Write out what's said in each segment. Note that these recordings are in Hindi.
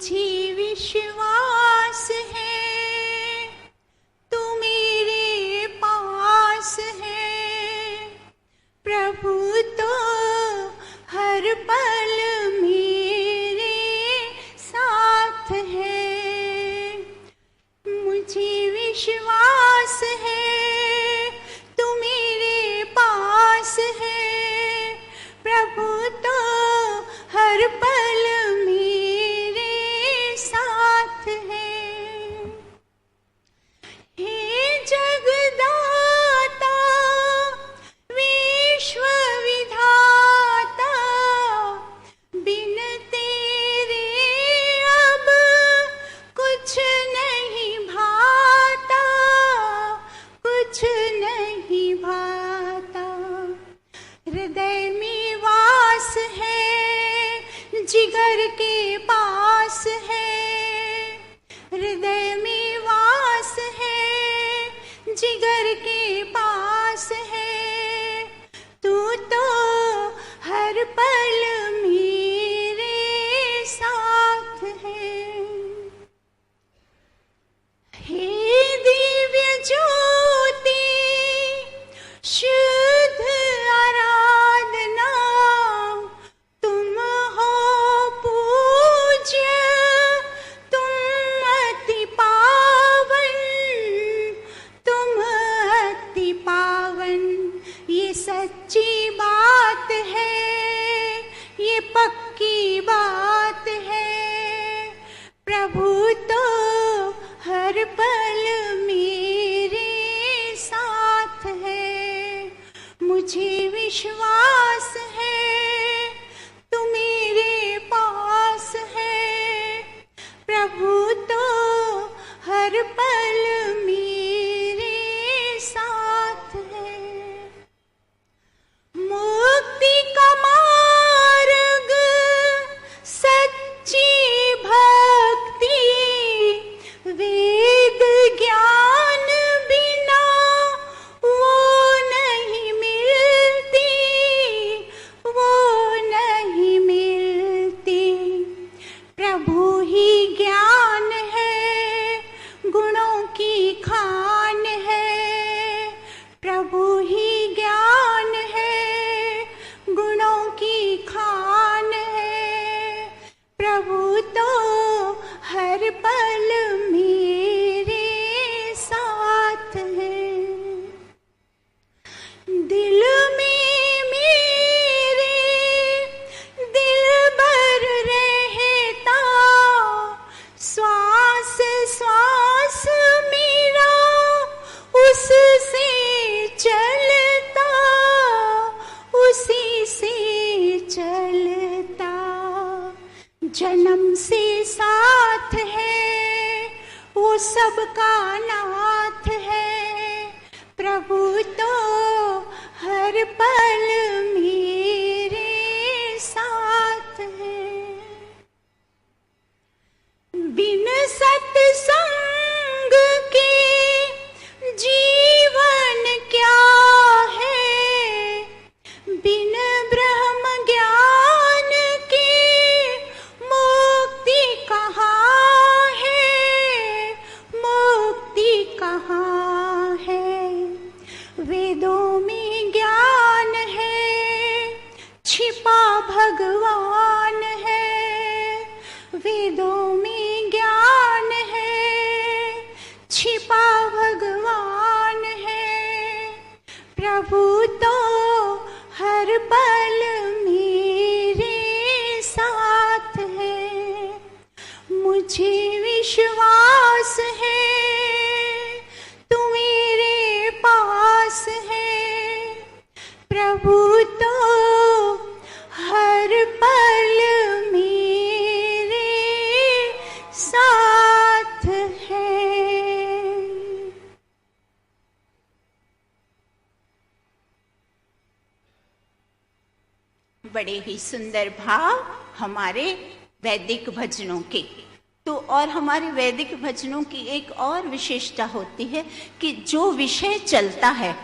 मुझे विश्वास है तू मेरे पास है, प्रभु तो हर पल मेरे साथ है। मुझे विश्वास है तू मेरे पास है, प्रभु तो हर पल मेरे साथ है। हे जगदाता विश्व विधाता, बिन तेरे अब कुछ नहीं भाता, कुछ नहीं भाता। हृदय में वास है जिगर के पास है, हृदय में वास है जिगर के पास है, तू तो हर पल मेरे साथ है। हे दिव्य ज्योति शुद्ध आराधना, तुम हो पूज्य, तुम अति पावन, तुम अति पावन। ये सच्ची बात है, ये पक्की बात है, प्रभु तो हर पल मेरे साथ है। मुझे विश्वास है तू मेरे पास है, प्रभु तो हर पल मेरे साथ है। मुक्ति का मार्ग सच्ची भक्ति, वेद ज्ञान बिना वो नहीं मिलती, वो नहीं मिलती। प्रभु ही ज्ञान है, गुणों की खान है, प्रभु ही ज्ञान है, गुणों की खान है, प्रभु तो हर पल मेरे साथ है। दिल में मेरे दिलबर रहता, श्वास श्वास मेरा उससे चलता, उसी से चलता। जन्म से साथ है, वो सबका नाथ है, प्रभु तो हर पल मेरे साथ है। बिन सत्संग के जीवन क्या है, बिन ब्रह्म ज्ञान के मुक्ति कहाँ है, मुक्ति कहाँ है। वेदों में ज्ञान है, छिपा भगवान है, वेदों में ज्ञान है, छिपा भगवान है, प्रभु तो हर पल मेरे साथ है। मुझे विश्वास है तू मेरे पास है, प्रभु तो हर पल मेरे साथ है। बड़े ही सुंदर भाव हमारे वैदिक भजनों के। तो और हमारे वैदिक भजनों की एक और विशेषता होती है कि जो विषय चलता है,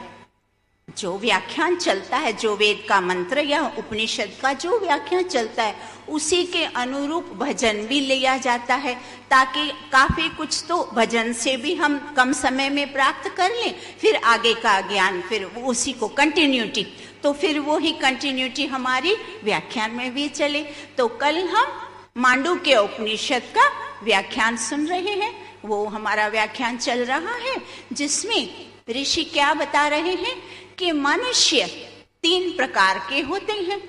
जो व्याख्यान चलता है, जो वेद का मंत्र या उपनिषद का जो व्याख्यान चलता है, उसी के अनुरूप भजन भी लिया जाता है, ताकि काफी कुछ तो भजन से भी हम कम समय में प्राप्त कर लें, फिर आगे का ज्ञान फिर उसी को कंटिन्यूटी, तो फिर वो ही कंटिन्यूटी हमारी व्याख्यान में भी चले। तो कल हम मांडुक्य उपनिषद का व्याख्यान सुन रहे हैं, वो हमारा व्याख्यान चल रहा है, जिसमें ऋषि क्या बता रहे हैं कि मनुष्य 3 प्रकार के होते हैं।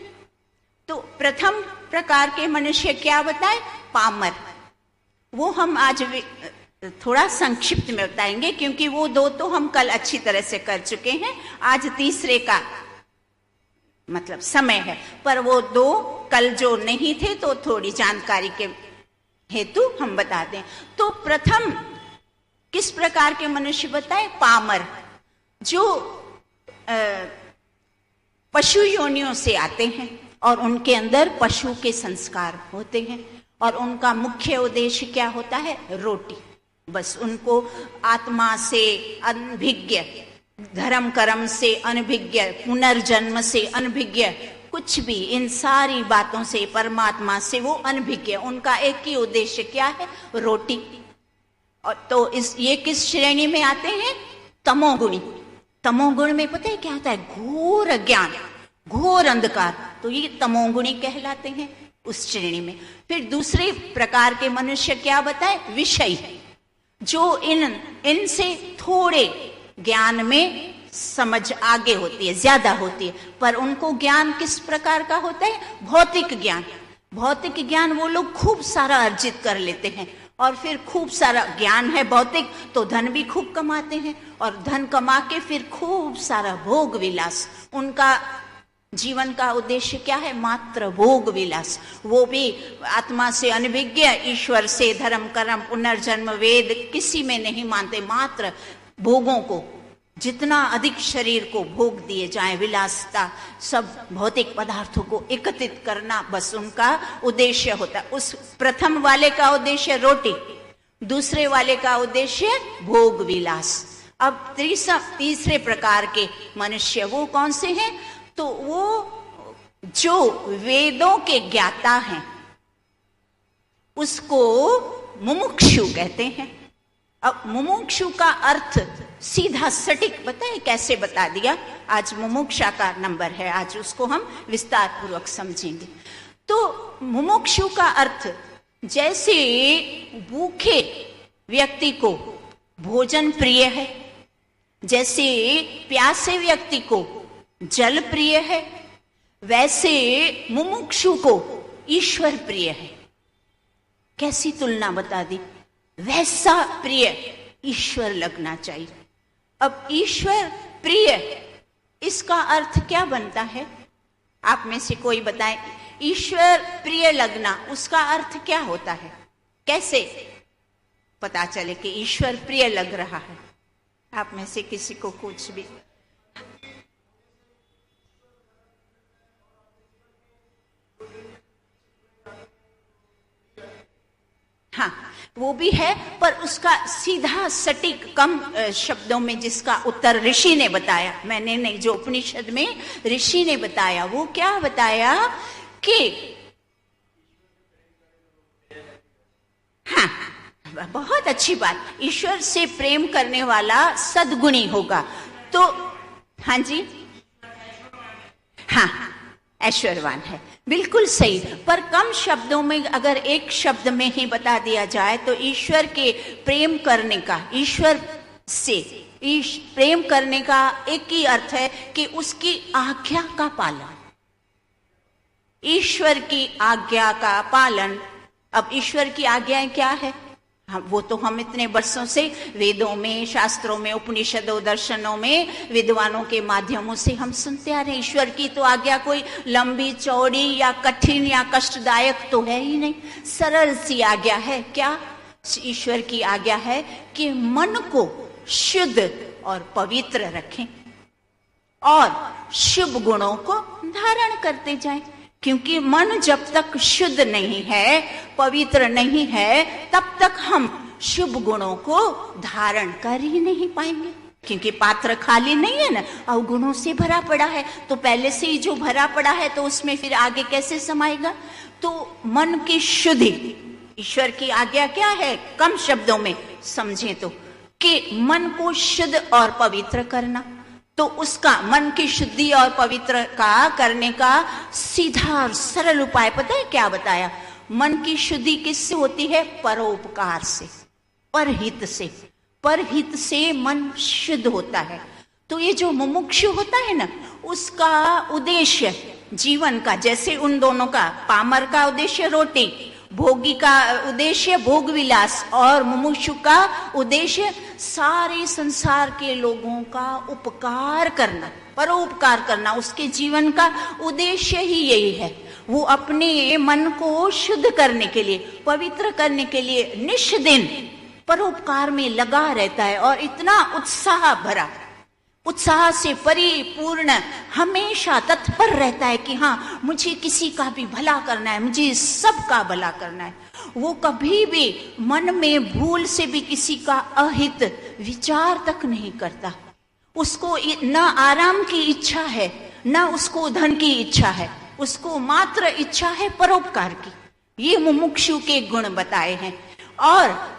तो प्रथम प्रकार के मनुष्य क्या बताए? पामर। वो हम आज थोड़ा संक्षिप्त में बताएंगे, क्योंकि वो 2 तो हम कल अच्छी तरह से कर चुके हैं, आज तीसरे का मतलब समय है, पर वो 2 कल जो नहीं थे तो थोड़ी जानकारी के हेतु हम बता दें। तो प्रथम किस प्रकार के मनुष्य बताए? पामर, जो पशु योनियों से आते हैं और उनके अंदर पशु के संस्कार होते हैं, और उनका मुख्य उद्देश्य क्या होता है? रोटी। बस उनको आत्मा से अनभिज्ञ, धर्म कर्म से अनभिज्ञ, पुनर्जन्म से अनभिज्ञ, कुछ भी इन सारी बातों से, परमात्मा से वो अनभिज्ञ। उनका एक ही उद्देश्य क्या है? रोटी। और तो ये किस श्रेणी में आते हैं? तमोगुणी। तमोगुण में पता है क्या होता है? घोर अज्ञान, घोर अंधकार, तो ये तमोगुणी कहलाते हैं उस श्रेणी में। फिर दूसरे प्रकार के मनुष्य क्या बताए? विषयी, जो इनसे थोड़े ज्ञान में समझ आगे होती है, ज्यादा होती है, पर उनको ज्ञान किस प्रकार का होता है? भौतिक ज्ञान। भौतिक ज्ञान वो लोग खूब सारा अर्जित कर लेते हैं, और फिर खूब सारा ज्ञान है भौतिक, तो धन भी खूब कमाते हैं, और धन कमा के फिर खूब सारा भोग विलास। उनका जीवन का उद्देश्य क्या है? मात्र भोग विलास। वो भी आत्मा से अनभिज्ञ, ईश्वर से, धर्म कर्म पुनर्जन्म वेद किसी में नहीं मानते, मात्र भोगों को, जितना अधिक शरीर को भोग दिए जाए, विलासता, सब भौतिक पदार्थों को एकत्रित करना, बस उनका उद्देश्य होता है। उस प्रथम वाले का उद्देश्य रोटी, दूसरे वाले का उद्देश्य भोग विलास। अब तीसरे प्रकार के मनुष्य वो कौन से हैं? तो वो जो वेदों के ज्ञाता हैं, उसको मुमुक्षु कहते हैं। अब मुमुक्षु का अर्थ सीधा सटीक बताए, कैसे बता दिया। आज मुमुक्षा का नंबर है, आज उसको हम विस्तार पूर्वक समझेंगे। तो मुमुक्षु का अर्थ, जैसे भूखे व्यक्ति को भोजन प्रिय है, जैसे प्यासे व्यक्ति को जल प्रिय है, वैसे मुमुक्षु को ईश्वर प्रिय है। कैसी तुलना बता दी? वैसा प्रिय ईश्वर लगना चाहिए। अब ईश्वर प्रिय, इसका अर्थ क्या बनता है? आप में से कोई बताए, ईश्वर प्रिय लगना उसका अर्थ क्या होता है? कैसे पता चले कि ईश्वर प्रिय लग रहा है? आप में से किसी को कुछ भी? हाँ, वो भी है, पर उसका सीधा सटीक कम शब्दों में जिसका उत्तर ऋषि ने बताया, मैंने नहीं, जो उपनिषद में ऋषि ने बताया, वो क्या बताया कि हाँ, बहुत अच्छी बात, ईश्वर से प्रेम करने वाला सद्गुणी होगा। तो हाँ जी, हाँ, ऐश्वर्यवान है, बिल्कुल सही। पर कम शब्दों में अगर एक शब्द में ही बता दिया जाए तो ईश्वर के प्रेम करने का, ईश्वर से प्रेम करने का एक ही अर्थ है कि उसकी आज्ञा का पालन, ईश्वर की आज्ञा का पालन। अब ईश्वर की आज्ञाएं क्या है? वो तो हम इतने वर्षों से वेदों में, शास्त्रों में, उपनिषदों, दर्शनों में, विद्वानों के माध्यमों से हम सुनते आ रहे हैं। ईश्वर की तो आज्ञा कोई लंबी चौड़ी या कठिन या कष्टदायक तो है ही नहीं, सरल सी आज्ञा है। क्या ईश्वर की आज्ञा है? कि मन को शुद्ध और पवित्र रखें और शुभ गुणों को धारण करते जाएं, क्योंकि मन जब तक शुद्ध नहीं है, पवित्र नहीं है, तब तक हम शुभ गुणों को धारण कर ही नहीं पाएंगे। क्योंकि पात्र खाली नहीं है ना, अवगुणों से भरा पड़ा है, तो पहले से ही जो भरा पड़ा है तो उसमें फिर आगे कैसे समाएगा। तो मन की शुद्धि, ईश्वर की आज्ञा क्या है, कम शब्दों में समझें तो, कि मन को शुद्ध और पवित्र करना। तो उसका मन की शुद्धि और पवित्र का करने का सीधा और सरल उपाय पता है क्या बताया? मन की शुद्धि किससे होती है? परोपकार से, परहित से। परहित से मन शुद्ध होता है। तो ये जो मुमुक्षु होता है ना, उसका उद्देश्य जीवन का, जैसे उन दोनों का, पामर का उद्देश्य रोटी, भोगी का उद्देश्य भोग विलास, और मुमुक्षु का उद्देश्य सारे संसार के लोगों का उपकार करना, परोपकार करना। उसके जीवन का उद्देश्य ही यही है। वो अपने मन को शुद्ध करने के लिए, पवित्र करने के लिए निष्दिन परोपकार में लगा रहता है, और इतना उत्साह भरा, उत्साह से परिपूर्ण हमेशा तत्पर रहता है कि हाँ, मुझे किसी का भी भला करना है, मुझे सबका भला करना है। वो कभी भी मन में भूल से भी किसी का अहित विचार तक नहीं करता। उसको न आराम की इच्छा है, न उसको धन की इच्छा है, उसको मात्र इच्छा है परोपकार की। ये मुमुक्षु के गुण बताए हैं। और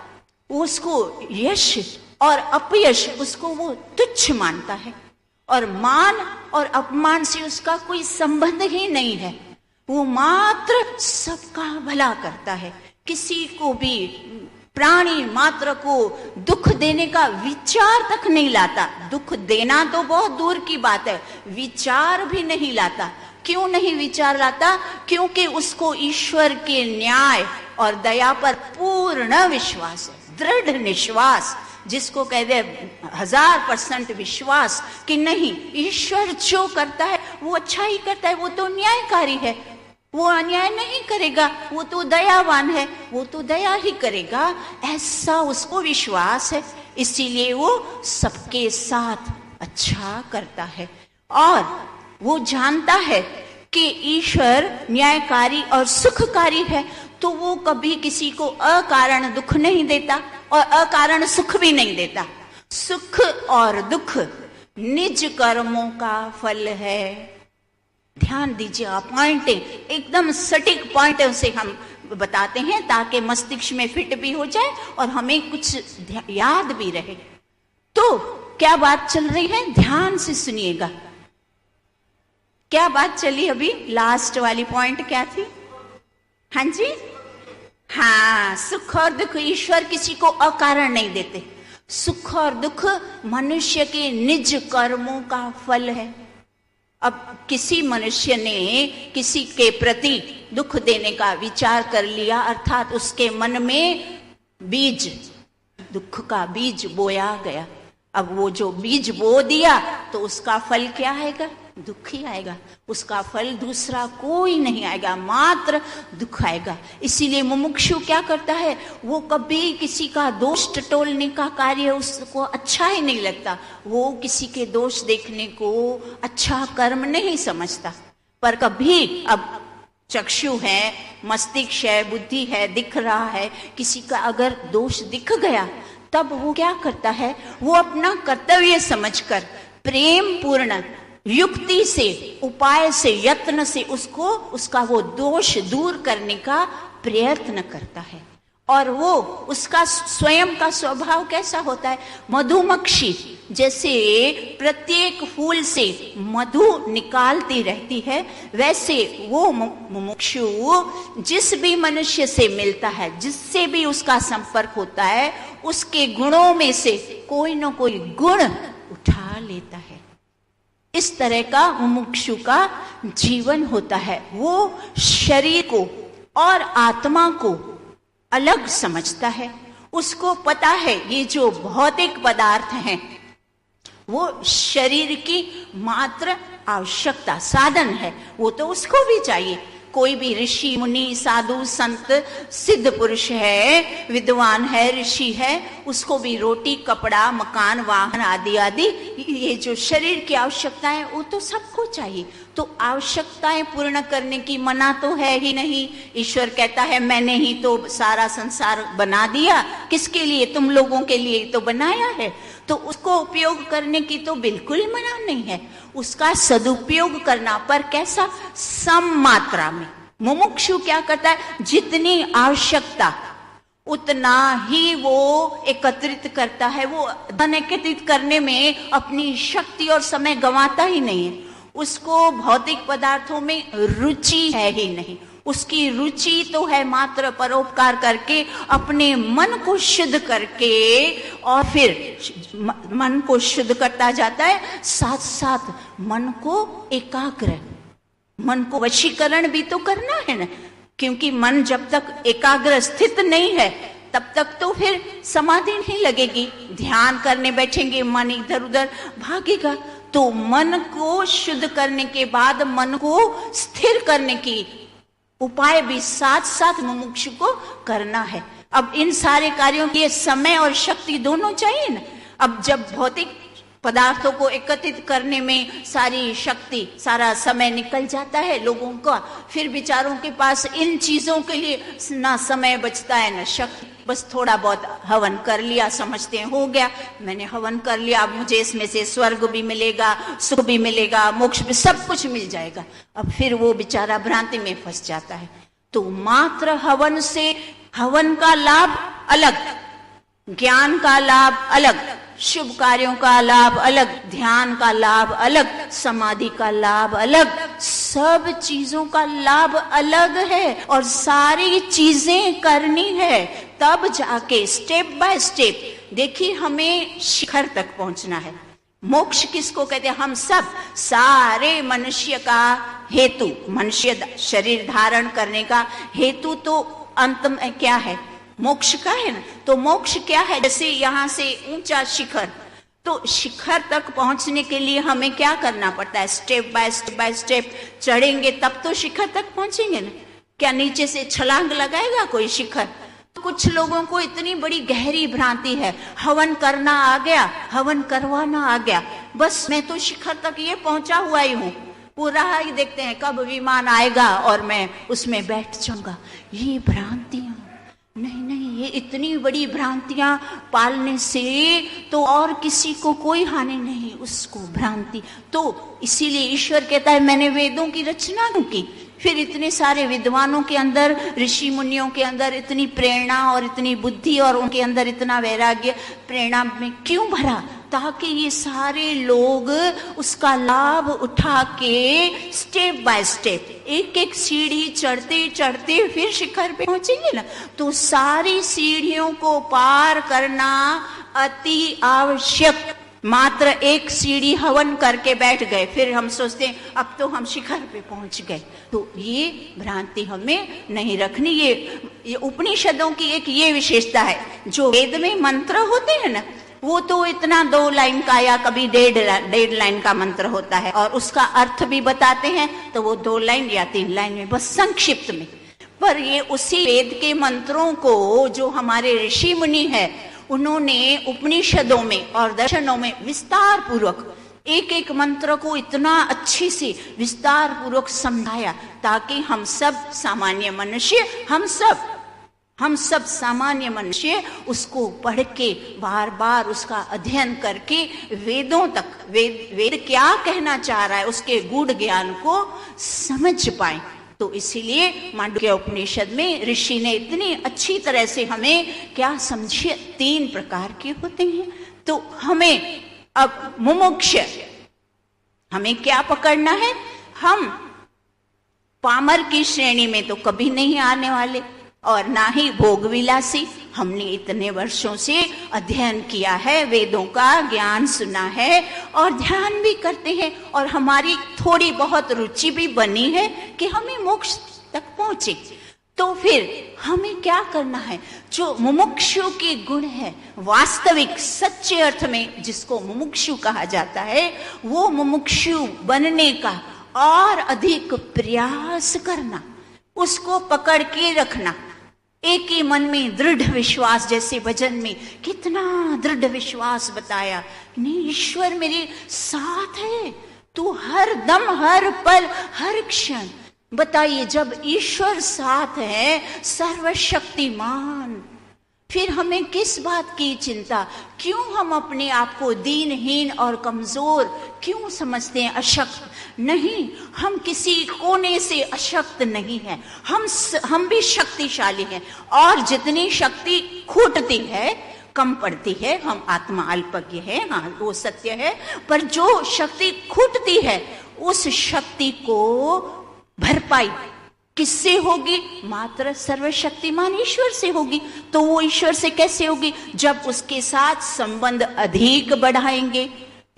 उसको यश और अपयश, उसको वो तुच्छ मानता है, और मान और अपमान से उसका कोई संबंध ही नहीं है। वो मात्र सबका भला करता है, किसी को भी, प्राणी मात्र को दुख देने का विचार तक नहीं लाता। दुख देना तो बहुत दूर की बात है, विचार भी नहीं लाता। क्यों नहीं विचार लाता? क्योंकि उसको ईश्वर के न्याय और दया पर पूर्ण विश्वास है, दृढ़ विश्वास, जिसको कहते हैं 1000% विश्वास कि नहीं, ईश्वर जो करता है वो अच्छा ही करता है, वो तो न्यायकारी है, वो अन्याय नहीं करेगा, वो तो दयावान है, वो तो दया ही करेगा, ऐसा उसको विश्वास है। इसीलिए वो सबके साथ अच्छा करता है। और वो जानता है कि ईश्वर न्यायकारी और सुखकारी है, तो वो कभी किसी को अकारण दुख नहीं देता और अकारण सुख भी नहीं देता। सुख और दुख निज कर्मों का फल है। ध्यान दीजिए, आप पॉइंट एकदम सटीक पॉइंट से हम बताते हैं ताकि मस्तिष्क में फिट भी हो जाए और हमें कुछ याद भी रहे। तो क्या बात चल रही है, ध्यान से सुनिएगा। क्या बात चली अभी? लास्ट वाली पॉइंट क्या थी? हाँ जी, हाँ, सुख और दुख ईश्वर किसी को अकारण नहीं देते। सुख और दुख मनुष्य के निज कर्मों का फल है। अब किसी मनुष्य ने किसी के प्रति दुख देने का विचार कर लिया, अर्थात उसके मन में बीज, दुख का बीज बोया गया। अब वो जो बीज बो दिया तो उसका फल क्या आएगा? दुख ही आएगा। उसका फल दूसरा कोई नहीं आएगा, मात्र दुख आएगा। इसीलिए मुमुक्षु क्या करता है, वो कभी किसी का दोष टटोलने का कार्य उसको अच्छा ही नहीं लगता। वो किसी के दोष देखने को अच्छा कर्म नहीं समझता। पर कभी अब चक्षु है, मस्तिष्क है, बुद्धि है, दिख रहा है, किसी का अगर दोष दिख गया, तब वो क्या करता है, वो अपना कर्तव्य समझकर प्रेम पूर्ण युक्ति से, उपाय से, यत्न से उसको, उसका वो दोष दूर करने का प्रयत्न करता है। और वो उसका स्वयं का स्वभाव कैसा होता है? मधुमक्खी जैसे प्रत्येक फूल से मधु निकालती रहती है, वैसे वो मुमुक्षु जिस भी मनुष्य से मिलता है, जिससे भी उसका संपर्क होता है, उसके गुणों में से कोई न कोई गुण उठा लेता है। इस तरह का मुमुक्षु का जीवन होता है। वो शरीर को और आत्मा को अलग समझता है। उसको पता है ये जो भौतिक पदार्थ हैं वो शरीर की मात्र आवश्यकता, साधन है, वो तो उसको भी चाहिए। कोई भी ऋषि मुनि साधु संत सिद्ध पुरुष है, विद्वान है, ऋषि है, उसको भी रोटी कपड़ा मकान वाहन आदि आदि ये जो शरीर की आवश्यकता है वो तो सबको चाहिए। तो आवश्यकताएं पूर्ण करने की मना तो है ही नहीं। ईश्वर कहता है मैंने ही तो सारा संसार बना दिया, किसके लिए? तुम लोगों के लिए तो बनाया है। तो उसको उपयोग करने की तो बिल्कुल मना नहीं है, उसका सदुपयोग करना, पर कैसा? सम मात्रा में। मुमुक्षु क्या करता है? जितनी आवश्यकता उतना ही वो एकत्रित करता है। वो धन एकत्रित करने में अपनी शक्ति और समय गंवाता ही नहीं है। उसको भौतिक पदार्थों में रुचि है ही नहीं। उसकी रुचि तो है मात्र परोपकार करके, अपने मन को शुद्ध करके, और फिर मन को शुद्ध करता जाता है, साथ साथ मन को एकाग्र, मन को वशीकरण भी तो करना है ना। क्योंकि मन जब तक एकाग्र स्थित नहीं है तब तक तो फिर समाधि नहीं लगेगी। ध्यान करने बैठेंगे मन इधर उधर भागेगा। तो मन को शुद्ध करने के बाद मन को स्थिर करने की उपाय भी साथ साथ मुमुक्षु को करना है। अब इन सारे कार्यों के लिए समय और शक्ति दोनों चाहिए ना। अब जब भौतिक पदार्थों को एकत्रित करने में सारी शक्ति, सारा समय निकल जाता है लोगों का, फिर बेचारों के पास इन चीजों के लिए ना समय बचता है ना शक्ति। बस थोड़ा बहुत हवन कर लिया, समझते हैं हो गया, मैंने हवन कर लिया, अब मुझे इसमें से स्वर्ग भी मिलेगा, सुख भी मिलेगा, मोक्ष भी, सब कुछ मिल जाएगा। अब फिर वो बेचारा भ्रांति में फंस जाता है। तो मात्र हवन से, हवन का लाभ अलग, ज्ञान का लाभ अलग, शुभ कार्यों का लाभ अलग, ध्यान का लाभ अलग, समाधि का लाभ अलग, सब चीजों का लाभ अलग है। और सारी चीजें करनी है तब जाके स्टेप बाय स्टेप। देखिए हमें शिखर तक पहुंचना है। मोक्ष किसको कहते हैं? हम सब, सारे मनुष्य का हेतु, मनुष्य शरीर धारण करने का हेतु तो अंत में क्या है? मोक्ष का है ना। तो मोक्ष क्या है? जैसे यहां से ऊंचा शिखर, तो शिखर तक पहुंचने के लिए हमें क्या करना पड़ता है? स्टेप बाय स्टेप चढ़ेंगे तब तो शिखर तक पहुंचेंगे ना। क्या नीचे से छलांग लगाएगा कोई शिखर? तो कुछ लोगों को इतनी बड़ी गहरी भ्रांति है, हवन करना आ गया, हवन करवाना आ गया, बस मैं तो शिखर तक ये पहुंचा हुआ ही हूं, पूरा ही देखते हैं कब विमान आएगा और मैं उसमें बैठ जाऊंगा। ये भ्रांतियां नहीं, ये इतनी बड़ी भ्रांतियां पालने से तो और किसी को कोई हानि नहीं, उसको भ्रांति। तो इसीलिए ईश्वर कहता है मैंने वेदों की रचना क्यों की? फिर इतने सारे विद्वानों के अंदर, ऋषि मुनियों के अंदर इतनी प्रेरणा और इतनी बुद्धि और उनके अंदर इतना वैराग्य प्रेरणा में क्यों भरा? ताकि ये सारे लोग उसका लाभ उठा के स्टेप बाय स्टेप, एक एक सीढ़ी चढ़ते चढ़ते फिर शिखर पे पहुंचेंगे ना। तो सारी सीढ़ियों को पार करना अति आवश्यक। मात्र एक सीढ़ी हवन करके बैठ गए, फिर हम सोचते हैं अब तो हम शिखर पे पहुंच गए। तो ये भ्रांति हमें नहीं रखनी। ये उपनिषदों की एक ये विशेषता है, जो वेद में मंत्र होते हैं ना, वो तो इतना 2 लाइन का या कभी 1.5 लाइन का मंत्र होता है, और उसका अर्थ भी बताते हैं तो वो 2 लाइन या 3 लाइन में, बस संक्षिप्त में। पर ये उसी वेद के मंत्रों को जो हमारे ऋषि मुनि है उन्होंने उपनिषदों में और दर्शनों में विस्तार पूर्वक एक एक मंत्र को इतना अच्छी से विस्तार पूर्वक समझाया, ताकि हम सब सामान्य मनुष्य, हम सब सामान्य मनुष्य उसको पढ़ के बार बार उसका अध्ययन करके वेदों तक, वेद क्या कहना चाह रहा है उसके गूढ़ ज्ञान को समझ पाए। तो इसीलिए मांडुक्य उपनिषद में ऋषि ने इतनी अच्छी तरह से हमें क्या समझिए 3 प्रकार के होते हैं। तो हमें अब मुमुक्ष, हमें क्या पकड़ना है? हम पामर की श्रेणी में तो कभी नहीं आने वाले, और ना ही भोगविलासी। हमने इतने वर्षों से अध्ययन किया है, वेदों का ज्ञान सुना है और ध्यान भी करते हैं, और हमारी थोड़ी बहुत रुचि भी बनी है कि हमें मोक्ष तक पहुंचे। तो फिर हमें क्या करना है? जो मुमुक्षु के गुण है, वास्तविक सच्चे अर्थ में जिसको मुमुक्षु कहा जाता है, वो मुमुक्षु बनने का और अधिक प्रयास करना, उसको पकड़ के रखना, एक ही मन में दृढ़ विश्वास। जैसे भजन में कितना दृढ़ विश्वास बताया, नहीं ईश्वर मेरे साथ है, तो हर दम, हर पल, हर क्षण, बताइए, जब ईश्वर साथ है, सर्वशक्तिमान, फिर हमें किस बात की चिंता? क्यों हम अपने आप को दीनहीन और कमजोर क्यों समझते हैं, अशक्त? नहीं, हम किसी कोने से अशक्त नहीं हैं, हम भी शक्तिशाली हैं। और जितनी शक्ति खूटती है, कम पड़ती है, हम आत्मा अल्पज्ञ है, हाँ वो सत्य है, पर जो शक्ति खूटती है उस शक्ति को भरपाई किससे होगी? मात्र सर्वशक्तिमान ईश्वर से होगी। तो वो ईश्वर से कैसे होगी? जब उसके साथ संबंध अधिक बढ़ाएंगे,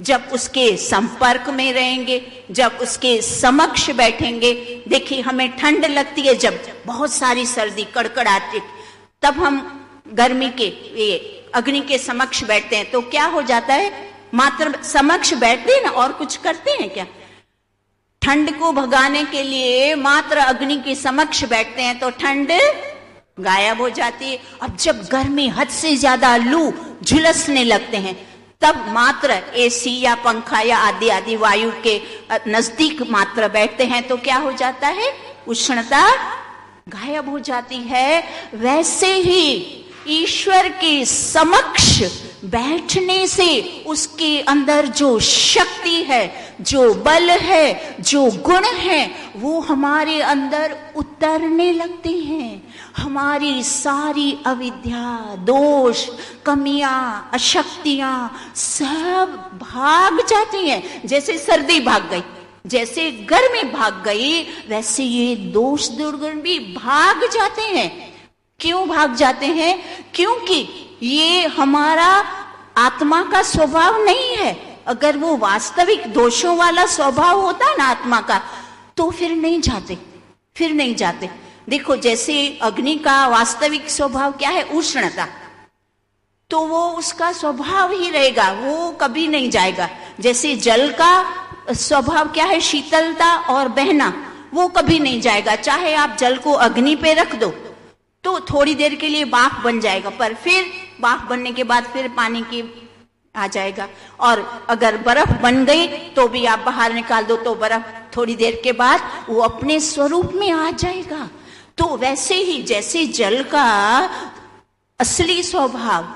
जब उसके संपर्क में रहेंगे, जब उसके समक्ष बैठेंगे। देखिए, हमें ठंड लगती है, जब बहुत सारी सर्दी कड़कड़ाती, तब हम गर्मी के अग्नि के समक्ष बैठते हैं, तो क्या हो जाता है? मात्र समक्ष बैठते हैं ना, और कुछ करते हैं क्या? ठंड को भगाने के लिए मात्र अग्नि के समक्ष बैठते हैं तो ठंड गायब हो जाती है। अब जब गर्मी हद से ज्यादा, लू झुलसने लगते हैं, तब मात्र एसी या पंखा या आदि आदि वायु के नजदीक मात्र बैठते हैं तो क्या हो जाता है? उष्णता गायब हो जाती है। वैसे ही ईश्वर के समक्ष बैठने से उसके अंदर जो शक्ति है, जो बल है, जो गुण है, वो हमारे अंदर उतरने लगते हैं। हमारी सारी अविद्या, दोष, कमियां, अशक्तियां सब भाग जाती हैं। जैसे सर्दी भाग गई, जैसे गर्मी भाग गई, वैसे ये दोष दुर्गुण भी भाग जाते हैं। क्यों भाग जाते हैं? क्योंकि ये हमारा आत्मा का स्वभाव नहीं है। अगर वो वास्तविक दोषों वाला स्वभाव होता ना आत्मा का, तो फिर नहीं जाते, फिर नहीं जाते। देखो, जैसे अग्नि का वास्तविक स्वभाव क्या है? उष्णता, तो वो उसका स्वभाव ही रहेगा, वो कभी नहीं जाएगा। जैसे जल का स्वभाव क्या है? शीतलता और बहना, वो कभी नहीं जाएगा। चाहे आप जल को अग्नि पे रख दो तो थोड़ी देर के लिए भाप बन जाएगा, पर फिर भाप बनने के बाद फिर पानी की आ जाएगा। और अगर बर्फ बन गई तो भी आप बाहर निकाल दो तो बर्फ थोड़ी देर के बाद वो अपने स्वरूप में आ जाएगा। तो वैसे ही जैसे जल का असली स्वभाव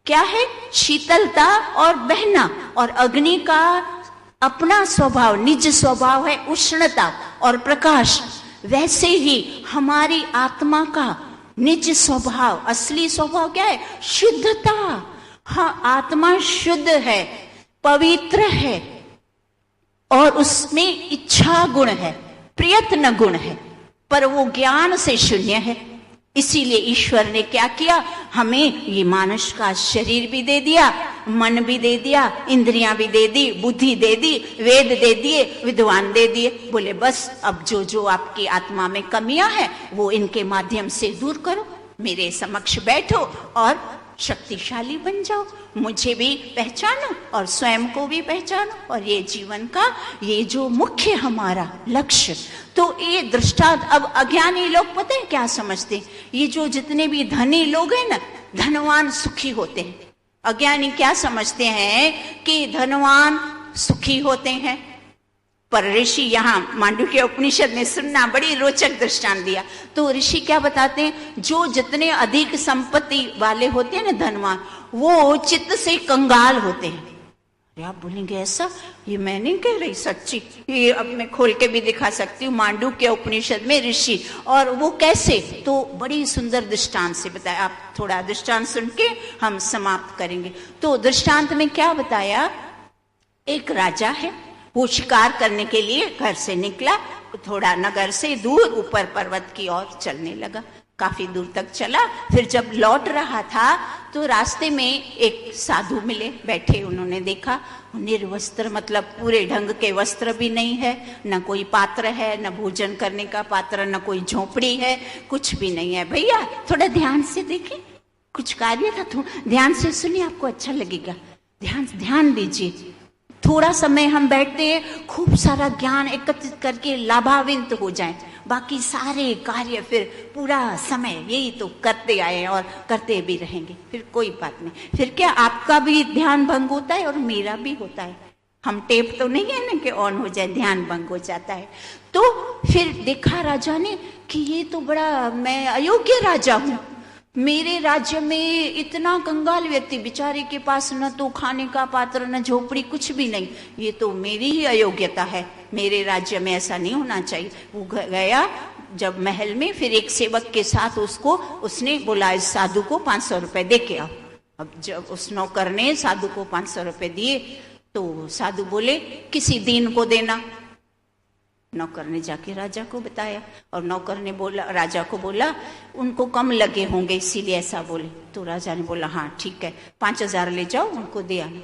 क्या है? शीतलता और बहना, और अग्नि का अपना स्वभाव, निज स्वभाव है उष्णता और प्रकाश। वैसे ही हमारी आत्मा का निज स्वभाव, असली स्वभाव क्या है? शुद्धता। हाँ, आत्मा शुद्ध है, पवित्र है, और उसमें इच्छा गुण है, प्रयत्न गुण है, पर वो ज्ञान से शून्य है। इसीलिए ईश्वर ने क्या किया? हमें ये मानुष का शरीर भी दे दिया, मन भी दे दिया, इंद्रियां भी दे दी, बुद्धि दे दी, वेद दे दिए, विद्वान दे दिए। बोले बस अब जो जो आपकी आत्मा में कमियां हैं वो इनके माध्यम से दूर करो, मेरे समक्ष बैठो और शक्तिशाली बन जाओ, मुझे भी पहचानो और स्वयं को भी पहचानो, और ये जीवन का ये जो मुख्य हमारा लक्ष्य। तो ये दृष्टांत, अब अज्ञानी लोग पता है क्या समझते हैं? ये जो जितने भी धनी लोग हैं ना, धनवान सुखी होते हैं। अज्ञानी क्या समझते हैं कि धनवान सुखी होते हैं। पर ऋषि यहाँ मांडुक्य उपनिषद में सुनना बड़ी रोचक दृष्टांत दिया। तो ऋषि क्या बताते हैं? जो जितने अधिक संपत्ति वाले होते हैं ना, धनवान, वो चित्त से कंगाल होते हैं। अरे आप बोलेंगे ऐसा? ये मैं नहीं कह रही, सच्ची, ये अब मैं खोल के भी दिखा सकती हूँ मांडुक्य उपनिषद में ऋषि। और वो कैसे? तो बड़ी सुंदर दृष्टांत से बताया। आप थोड़ा दृष्टांत सुन के हम समाप्त करेंगे। तो दृष्टांत में क्या बताया? एक राजा है, वो शिकार करने के लिए घर से निकला, थोड़ा नगर से दूर ऊपर पर्वत की ओर चलने लगा। काफी दूर तक चला, फिर जब लौट रहा था तो रास्ते में एक साधु मिले बैठे। उन्होंने देखा निर्वस्त्र, मतलब पूरे ढंग के वस्त्र भी नहीं है, न कोई पात्र है, न भोजन करने का पात्र, न कोई झोपड़ी है, कुछ भी नहीं है। भैया थोड़ा ध्यान से देखें, कुछ कार्य था, थोड़ा ध्यान से सुनिए, आपको अच्छा लगेगा, ध्यान दीजिए। थोड़ा समय हम बैठते हैं, खूब सारा ज्ञान एकत्रित करके लाभान्वित हो जाएं, बाकी सारे कार्य फिर पूरा समय यही तो करते आए और करते भी रहेंगे, फिर कोई बात नहीं। फिर क्या आपका भी ध्यान भंग होता है और मेरा भी होता है। हम टेप तो नहीं है ना कि ऑन हो जाए, ध्यान भंग हो जाता है। तो फिर देखा राजा ने कि ये तो बड़ा, मैं अयोग्य राजा हूं, मेरे राज्य में इतना कंगाल व्यक्ति, बेचारे के पास न तो खाने का पात्र न झोपड़ी, कुछ भी नहीं, ये तो मेरी ही अयोग्यता है, मेरे राज्य में ऐसा नहीं होना चाहिए। वो गया जब महल में, फिर एक सेवक के साथ उसने बोला इस साधु को 500 रुपए दे के आओ। अब जब उस नौकर ने साधु को 500 रुपए दिए तो साधु बोले किसी दीन को देना। नौकर ने जाके राजा को बताया और नौकर ने बोला, राजा को बोला उनको कम लगे होंगे इसीलिए ऐसा बोले। तो राजा ने बोला हाँ ठीक है, 5000 ले जाओ उनको दे आना।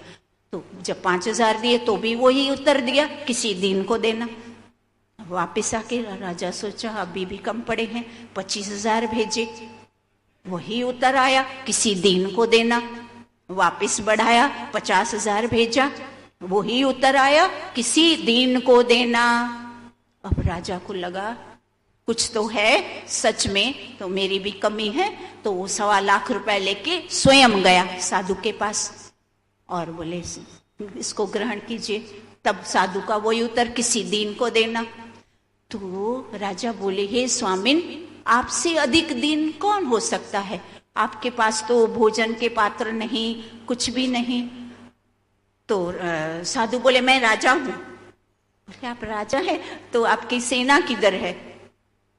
तो जब 5000 दिए तो भी वही उत्तर दिया, किसी दीन को देना। वापिस आके राजा सोचा अभी भी कम पड़े हैं, 25,000 भेजे, वही उत्तर आया, किसी दीन को देना। वापिस बढ़ाया, 50,000 भेजा, वही उत्तर आया, किसी दीन को देना। अब राजा को लगा कुछ तो है सच में, तो मेरी भी कमी है। तो वो 1.25 लाख रुपए लेके स्वयं गया साधु के पास और बोले इसको ग्रहण कीजिए। तब साधु का वही उत्तर, किसी दीन को देना। तो राजा बोले हे स्वामिन, आपसे अधिक दीन कौन हो सकता है, आपके पास तो भोजन के पात्र नहीं, कुछ भी नहीं। तो साधु बोले मैं राजा हूं। बोले आप राजा है तो आपकी सेना किधर है?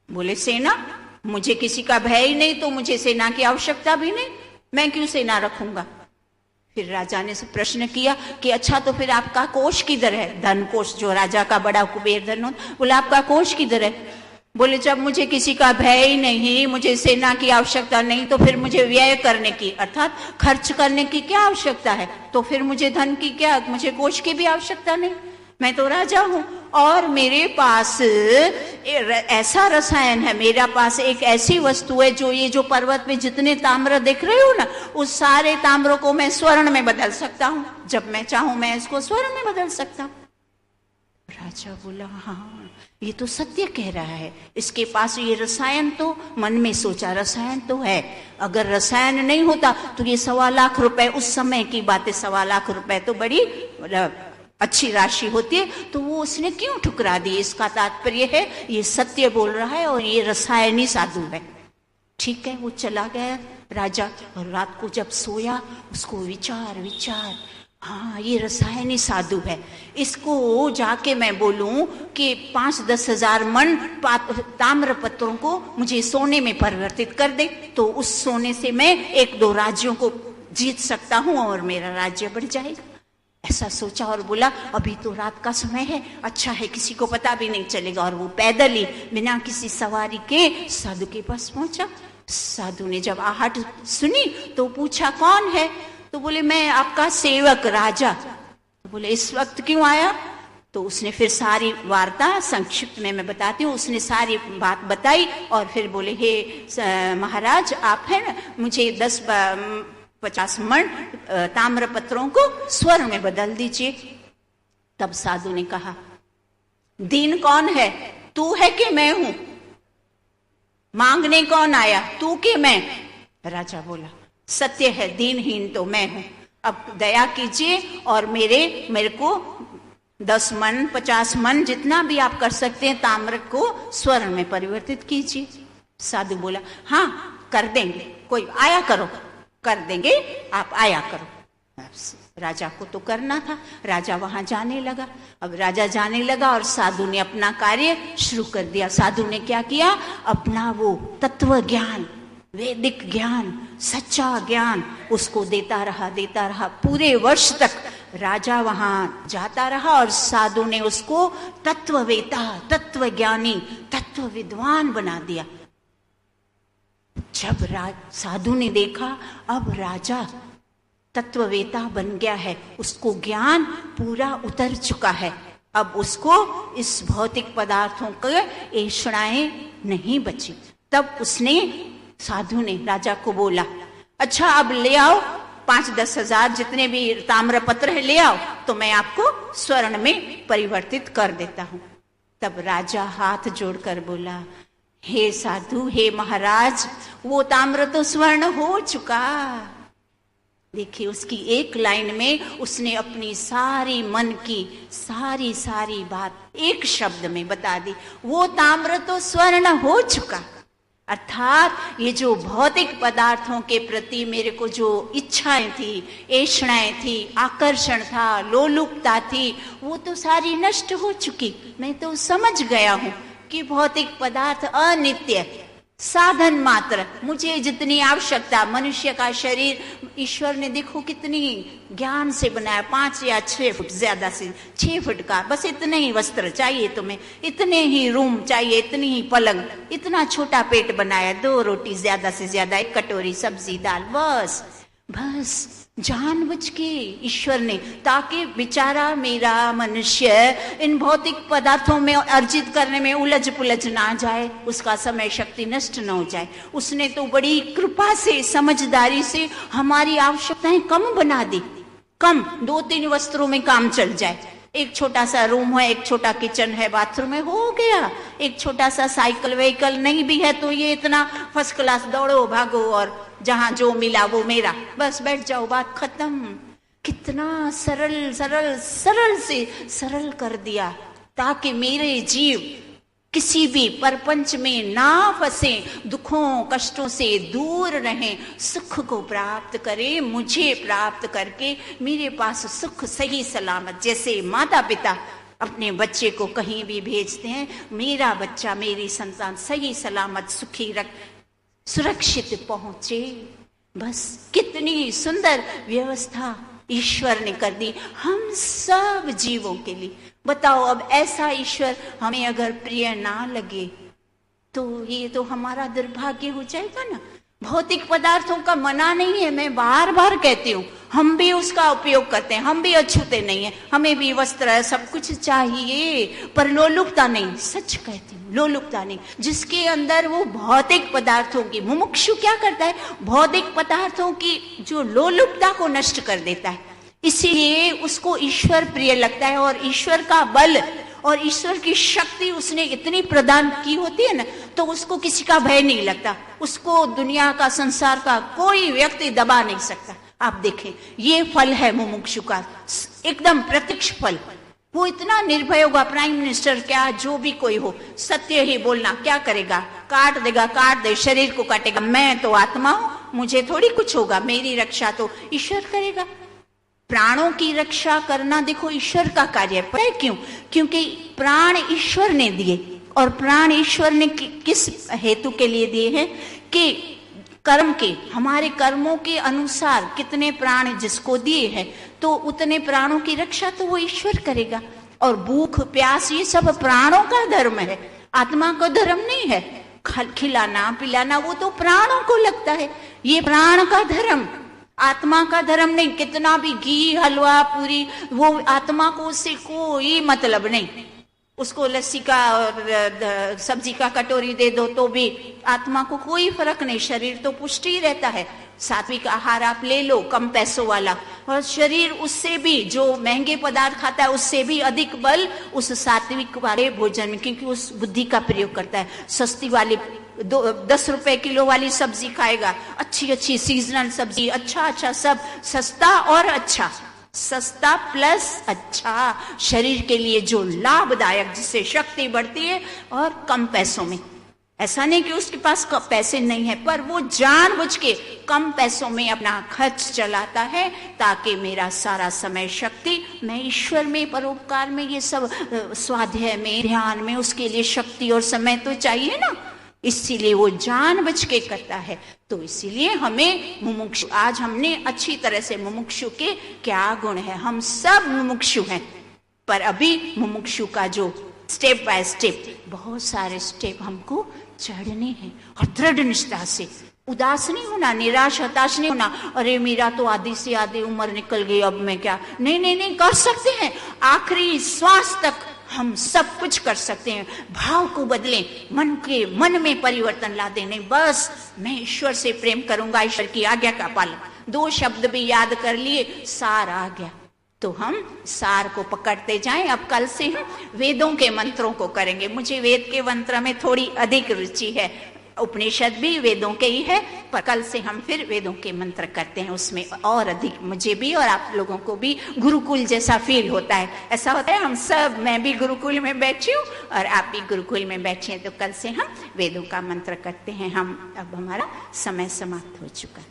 बोले सेना, मुझे किसी का भय ही नहीं, तो मुझे सेना की आवश्यकता भी नहीं, मैं क्यों सेना रखूंगा। फिर राजा ने प्रश्न किया कि अच्छा तो फिर आपका कोष किधर है, धन कोष, जो राजा का बड़ा कुबेर धन होता। बोले आपका कोष किधर है? बोले जब मुझे किसी का भय ही नहीं, मुझे सेना की आवश्यकता नहीं, तो फिर मुझे व्यय करने की अर्थात खर्च करने की क्या आवश्यकता है, तो फिर मुझे धन की क्या, मुझे कोष की भी आवश्यकता नहीं, मैं तो राजा हूं। और मेरे पास ऐसा रसायन है, मेरा पास एक ऐसी वस्तु है जो ये जो पर्वत में जितने ताम्र देख रहे हो ना, उस सारे ताम्रों को मैं स्वर्ण में बदल सकता हूं, जब मैं चाहूं मैं इसको स्वर्ण में बदल सकता हूं। राजा बोला हाँ ये तो सत्य कह रहा है, इसके पास ये रसायन, तो मन में सोचा रसायन तो है, अगर रसायन नहीं होता तो ये 1.25 लाख रुपए, उस समय की बात है, 1.25 लाख रुपए तो बड़ी अच्छी राशि होती है, तो वो उसने क्यों ठुकरा दी। इसका तात्पर्य है ये सत्य बोल रहा है और ये रसायनी साधु है। ठीक है, वो चला गया राजा, और रात को जब सोया उसको विचार हाँ ये रसायनी साधु है, इसको जाके मैं बोलूं कि 5-10 हजार मन ताम्र पत्रों को मुझे सोने में परिवर्तित कर दे, तो उस सोने से मैं 1-2 राज्यों को जीत सकता हूं और मेरा राज्य बढ़ जाएगा। ऐसा सोचा और बोला अभी तो रात का समय है, अच्छा है किसी को पता भी नहीं चलेगा। और वो पैदल ही बिना किसी सवारी के साधु के पास पहुंचा। साधु ने जब आहट सुनी तो पूछा कौन है, तो बोले मैं आपका सेवक राजा। तो बोले इस वक्त क्यों आया? तो उसने फिर सारी वार्ता संक्षिप्त में मैं बताती हूँ, उसने सारी बात बताई और फिर बोले हे महाराज आप है ना, मुझे 50 मण ताम्र पत्रों को स्वर्ण में बदल दीजिए। तब साधु ने कहा दीन कौन है, तू है कि मैं हूं? मांगने कौन आया, तू कि मैं? राजा बोला सत्य है, दीनहीन तो मैं हूं, अब दया कीजिए और मेरे को 10 मन 50 मन जितना भी आप कर सकते हैं ताम्र को स्वर्ण में परिवर्तित कीजिए। साधु बोला हाँ कर देंगे, कोई आया करो, कर देंगे, आप आया करो। राजा को तो करना था, राजा वहां जाने लगा। अब राजा जाने लगा और साधु ने अपना कार्य शुरू कर दिया। साधु ने क्या किया, अपना वो तत्व ज्ञान, वैदिक ज्ञान, सच्चा ज्ञान उसको देता रहा। पूरे वर्ष तक राजा वहां जाता रहा और साधु ने उसको तत्ववेता, तत्वज्ञानी, तत्व विद्वान बना दिया। जब साधु ने देखा अब राजा तत्ववेता बन गया है, उसको ज्ञान पूरा उतर चुका है, अब उसको इस भौतिक पदार्थों के ऐषणाएं नहीं बची। तब उसने साधु ने राजा को बोला अच्छा अब ले आओ 5-10 हजार जितने भी ताम्र पत्र है ले आओ, तो मैं आपको स्वर्ण में परिवर्तित कर देता हूं। तब राजा हाथ जोड़कर बोला हे साधु, हे महाराज, वो ताम्र तो स्वर्ण हो चुका, देखिए उसकी एक लाइन में उसने अपनी सारी मन की सारी बात एक शब्द में बता दी। वो ताम्र तो स्वर्ण हो चुका। अर्थात ये जो भौतिक पदार्थों के प्रति मेरे को जो इच्छाएं थी, ऐषणाएं थी, आकर्षण था, लोलुपता थी, वो तो सारी नष्ट हो चुकी। मैं तो समझ गया हूं कि भौतिक पदार्थ अनित्य, साधन मात्र। मुझे जितनी आवश्यकता, मनुष्य का शरीर ईश्वर ने देखो कितनी ज्ञान से बनाया, 5 या 6 फुट, ज्यादा से 6 फुट का, बस इतने ही वस्त्र चाहिए तुम्हें, इतने ही रूम चाहिए, इतनी ही पलंग, इतना छोटा पेट बनाया, 2 रोटी ज्यादा से ज्यादा, 1 कटोरी सब्जी दाल, बस जानबूझ के ईश्वर ने, ताकि बेचारा मेरा मनुष्य इन भौतिक पदार्थों में अर्जित करने में उलझ पुलझ ना जाए, उसका समय शक्ति नष्ट न हो जाए। उसने तो बड़ी कृपा से, समझदारी से हमारी आवश्यकताएं कम बना दी। कम 2-3 वस्त्रों में काम चल जाए। एक छोटा सा रूम है, एक छोटा किचन है, बाथरूम है, हो गया। एक छोटा सा साइकिल व्हीकल नहीं भी है तो ये इतना फर्स्ट क्लास, दौड़ो भागो और जहां जो मिला वो मेरा, बस बैठ जाओ, बात खत्म। कितना सरल सरल सरल से सरल कर दिया, ताकि मेरे जीव किसी भी परपंच में ना फंसे, दुखों कष्टों से दूर रहें, सुख को प्राप्त करें, मुझे प्राप्त करके मेरे पास सुख सही सलामत। जैसे माता पिता अपने बच्चे को कहीं भी भेजते हैं, मेरा बच्चा, मेरी संतान सही सलामत सुखी सुरक्षित पहुंचे। बस कितनी सुंदर व्यवस्था ईश्वर ने कर दी हम सब जीवों के लिए। बताओ, अब ऐसा ईश्वर हमें अगर प्रिय ना लगे तो ये तो हमारा दुर्भाग्य हो जाएगा ना। भौतिक पदार्थों का मना नहीं है, मैं बार बार कहती हूँ, हम भी उसका उपयोग करते हैं, हम भी अछूते नहीं है, हमें भी वस्त्र सब कुछ चाहिए, पर लोलुपता नहीं। सच कहती हूँ, लोलुपता नहीं। जिसके अंदर वो भौतिक पदार्थों की, मुमुक्षु क्या करता है, भौतिक पदार्थों की जो लोलुपता को नष्ट कर देता है, इसीलिए उसको ईश्वर प्रिय लगता है। और ईश्वर का बल और ईश्वर की शक्ति उसने इतनी प्रदान की होती है ना, तो उसको किसी का भय नहीं लगता, उसको दुनिया का, संसार का कोई व्यक्ति दबा नहीं सकता। आप देखें, ये फल है मुमुक्षु का, एकदम प्रत्यक्ष फल। वो इतना निर्भय होगा, प्राइम मिनिस्टर क्या, जो भी कोई हो, सत्य ही बोलना। क्या करेगा, काट देगा, काट दे, शरीर को काटेगा। मैं तो आत्मा हूं, मुझे थोड़ी कुछ होगा, मेरी रक्षा तो ईश्वर करेगा। प्राणों की रक्षा करना देखो ईश्वर का कार्य है। पता है क्यों? क्योंकि प्राण ईश्वर ने दिए, और प्राण ईश्वर ने किस हेतु के लिए दिए हैं कि कर्म के, हमारे कर्मों के अनुसार कितने प्राण जिसको दिए हैं, तो उतने प्राणों की रक्षा तो वो ईश्वर करेगा। और भूख प्यास ये सब प्राणों का धर्म है, आत्मा का धर्म नहीं है। खिलाना पिलाना वो तो प्राणों को लगता है, ये प्राण का धर्म, आत्मा का धर्म नहीं। कितना भी घी हलवा पूरी, वो आत्मा को उससे कोई मतलब नहीं। उसको लस्सी का और सब्जी का कटोरी दे दो तो भी आत्मा को कोई फर्क नहीं, शरीर तो पुष्टि ही रहता है। सात्विक आहार आप ले लो, कम पैसों वाला, और शरीर उससे भी, जो महंगे पदार्थ खाता है उससे भी अधिक बल उस सात्विक वाले भोजन में, क्योंकि उस बुद्धि का प्रयोग करता है। सस्ती वाली 10 रुपए किलो वाली सब्जी खाएगा, अच्छी अच्छी सीजनल सब्जी, अच्छा सब सस्ता और अच्छा, सस्ता प्लस अच्छा, शरीर के लिए जो लाभदायक, जिससे शक्ति बढ़ती है, और कम पैसों में। ऐसा नहीं कि उसके पास पैसे नहीं है, पर वो जानबूझ के कम पैसों में अपना खर्च चलाता है, ताकि मेरा सारा समय शक्ति मैं ईश्वर में, परोपकार में, ये सब स्वाध्याय में, ध्यान में, उसके लिए शक्ति और समय तो चाहिए ना, इसीलिए वो जानबूझ के करता है। तो इसीलिए हमें मुमुक्षु, आज हमने अच्छी तरह से मुमुक्षु के क्या गुण है, हम सब मुमुक्षु हैं, पर अभी मुमुक्षु का जो स्टेप बाय स्टेप, बहुत सारे स्टेप हमको चढ़ने हैं, और दृढ़ निष्ठा से, उदास नहीं होना, निराश हताश नहीं होना, अरे मेरा तो आधी से आधी उम्र निकल गई, अब मैं क्या, नहीं, कर सकते हैं, आखिरी श्वास तक हम सब कुछ कर सकते हैं। भाव को बदलें, मन में परिवर्तन ला देने, बस मैं ईश्वर से प्रेम करूंगा, ईश्वर की आज्ञा का पालन। 2 शब्द भी याद कर लिए, सार आ गया, तो हम सार को पकड़ते जाएं। अब कल से हम वेदों के मंत्रों को करेंगे, मुझे वेद के मंत्र में थोड़ी अधिक रुचि है, उपनिषद भी वेदों के ही है, पर कल से हम फिर वेदों के मंत्र करते हैं। उसमें और अधिक मुझे भी और आप लोगों को भी गुरुकुल जैसा फील होता है। ऐसा होता है हम सब, मैं भी गुरुकुल में बैठी हूँ और आप भी गुरुकुल में बैठे हैं। तो कल से हम वेदों का मंत्र करते हैं। हम अब हमारा समय समाप्त हो चुका है।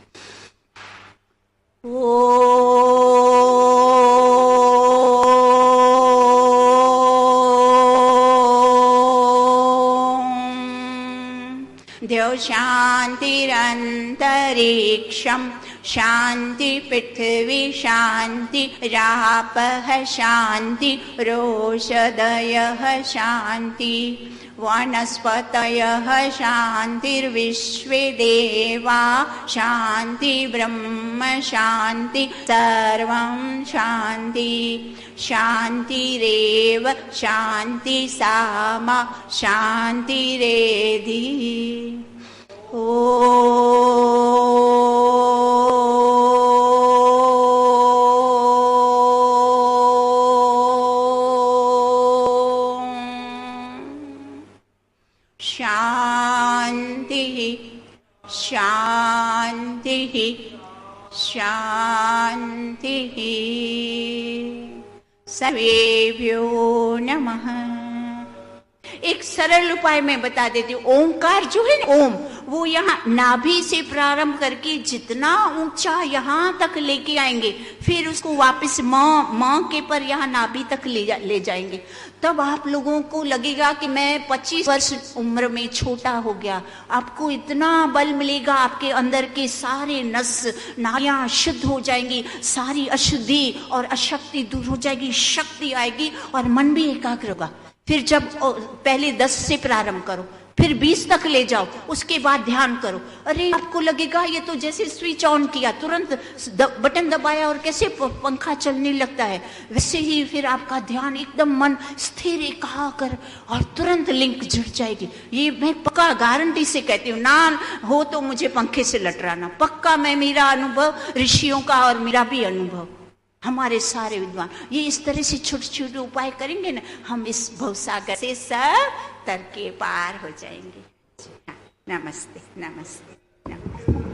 द्यौ शान्तिरन्तरिक्षं शान्ति पृथिवी शान्ति रापः शान्ति रोषधयः शान्ति वनस्पतयः शान्तिर्विश्वे देवा शान्ति ब्रह्म शान्ति सर्वं शान्ति शान्तिरेव शान्ति सामा शान्तिरेधि। ॐ शान्तिः शान्तिः शान्तिः। सर्वेभ्यो नमः। एक सरल उपाय मैं बता देती हूँ। ओंकार जो है ना, ओम, वो यहाँ नाभि से प्रारंभ करके जितना ऊंचा यहाँ तक लेके आएंगे, फिर उसको वापस माँ के पर यहाँ नाभि तक ले जाएंगे। तब आप लोगों को लगेगा कि मैं 25 वर्ष उम्र में छोटा हो गया। आपको इतना बल मिलेगा, आपके अंदर के सारे नस नाड़ियाँ शुद्ध हो जाएंगी, सारी अशुद्धि और अशक्ति दूर हो जाएगी, शक्ति आएगी और मन भी एकाग्र होगा। फिर जब पहले 10 से प्रारंभ करो, फिर 20 तक ले जाओ, उसके बाद ध्यान करो। अरे आपको लगेगा ये तो जैसे स्विच ऑन किया, तुरंत बटन दबाया और कैसे पंखा चलने लगता है, वैसे ही फिर आपका ध्यान एकदम मन स्थिर एकाग्र और तुरंत लिंक जुड़ जाएगी। ये मैं पक्का गारंटी से कहती हूँ, ना हो तो मुझे पंखे से लटराना, पक्का मैं, मेरा अनुभव ऋषियों का और मेरा भी अनुभव, हमारे सारे विद्वान ये इस तरह से छोटे छोटे उपाय करेंगे ना, हम इस भवसागर से सब तर के पार हो जाएंगे। नमस्ते नमस्ते नमस्ते।